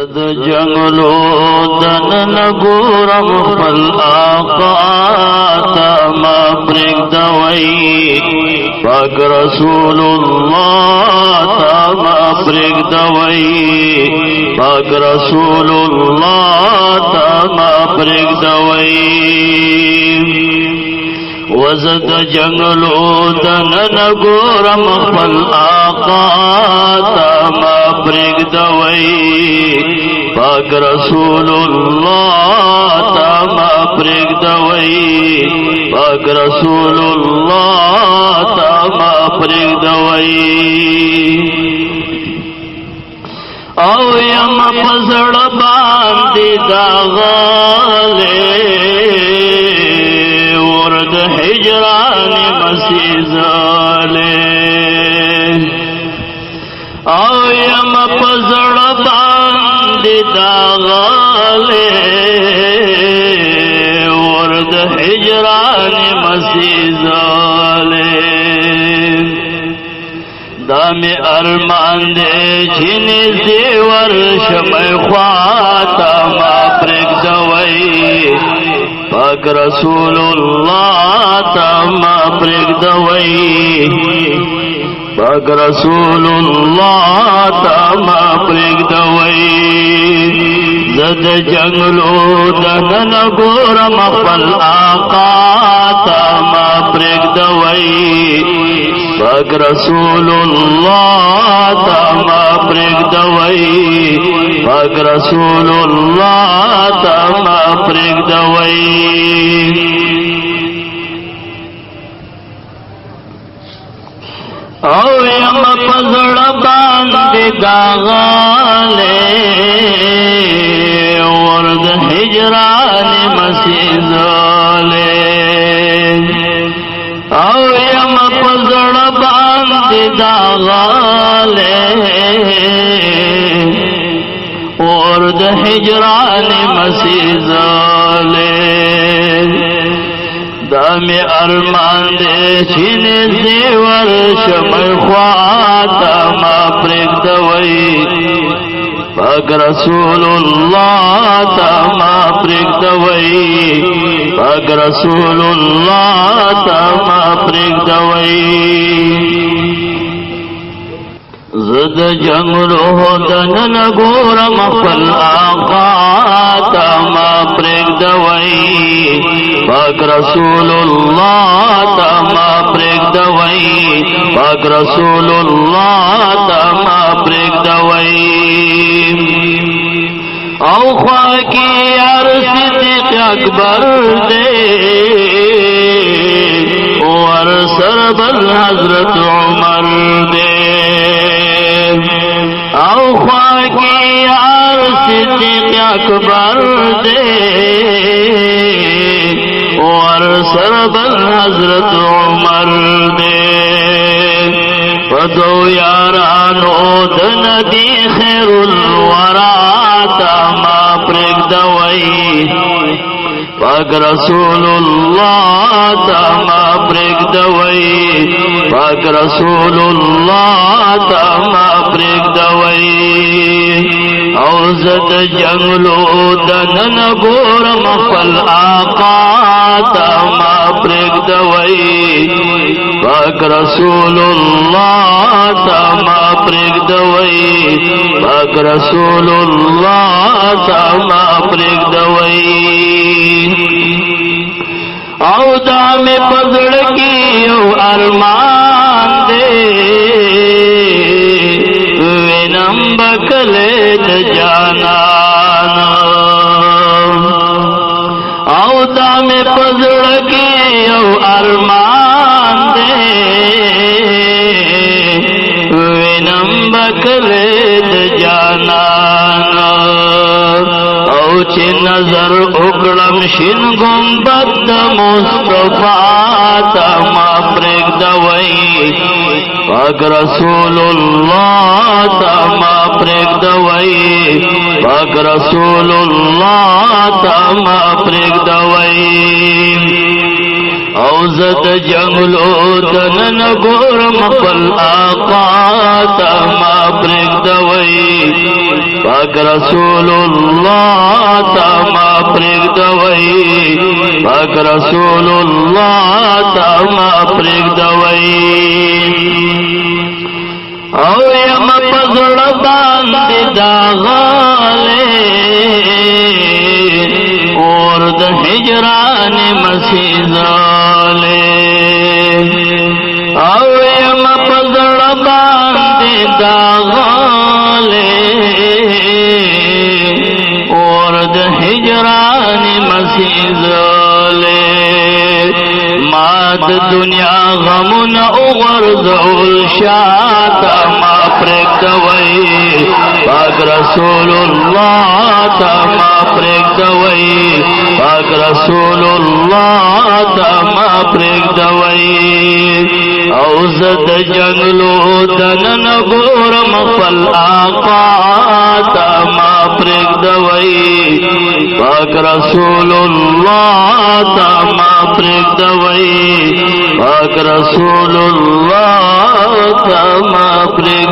زد جنگلو دنن گورم خپل آقا تا ما پرک دوئی پاک رسول اللہ تا ما پرک دوئی پاک رسول اللہ تا ما پرک دوئی وزد جنگلو دنن گورم خپل آقا تا ما پرک دوئی پاک رسول اللہ تا ما پرک دوئی پاک رسول اللہ تا ما پرک دوئی او یم پزڑ باندی داغالے ورد حجران مسیزالے او یم پزڑ باندی داغالے ورد حجران مسیزالے دامی ارمان دے چینی زیور شمع خواتا ما پرک دوئی پاک رسول اللہ تا ما پرک دوئی پاک رسول اللہ تا ما پرک دوئی زد جنگلو دنن گورم خپل آقا تا ما پرک دوئی پاک رسول اللہ تا ما پرک دوئی پاک رسول اللہ تا ما پرک دوئی او یم پزڑ باندی داغالے ورد حجران مسیزالے او یم پزڑ باندی داغالے ورد حجران مسیزالے دامی ارمان دے چینی زیور شمع خواتا ما پرک دوئی پاک رسول اللہ تا ما پرک دوئی پاک رسول اللہ تا ما پرک دوئی زد جنگلو دنن گورم خپل آقا تا ما پرک دوئی پاک رسول اللہ تا ما پرک دوئی پاک رسول اللہ تا ما پرک دوئی او خواکی عرص صدیق اکبر دے ور سربل حضرت عمر دے او خواکی عرص صدیق اکبر دے ور سربل حضرت عمر دے پدو یارانو دندی خیر الورا تا ما پرک دوئی پاک رسول اللہ تا ما پرک دوئی پاک رسول اللہ تا ما پرک دوئی او زد جنگلو دنن گورم خپل آقا تا ما پرک دوئی پاک رسول اللہ تا ما پرک دوئی پاک رسول اللہ تا ما پرک دوئی او دامی پزڑ کی او ارمان دے وینم بکلید جانانا او دامی پزڑ کی او ارمان دے وینم بکلید جانانا او چی نظر اکڑم شن گمبت مصطفیٰ تا ما پرک دوئی پاک رسول اللہ تا ما پرک دوئی پاک رسول اللہ تا ما پرک دوئی او औज़त जंगलो तनन गोरम पल आका तमा प्रेगदवई पाक रसूलुल्लाह तमा प्रेगदवई पाक रसूलुल्लाह तमा प्रेगदवई औ यम पजड़ बांधे दागाले और द हिजरान मसीजाले औ यम पजड़ बांधे दागाले और द हिजरान मसीजाले मात दुनिया गमुन उगर ज़ौल शाता मा प्रेगदवई पाक रसूलुल्लाह तमा प्रेगदवई पाक रसूलुल्लाह तमा प्रेगदवई औज़त जंगलो तनन गोरम पल आका तमा प्रेगदवई पाक रसूलुल्लाह तमा प्रेगदवई पाक रसूलुल्लाह तमा प्रेगदवई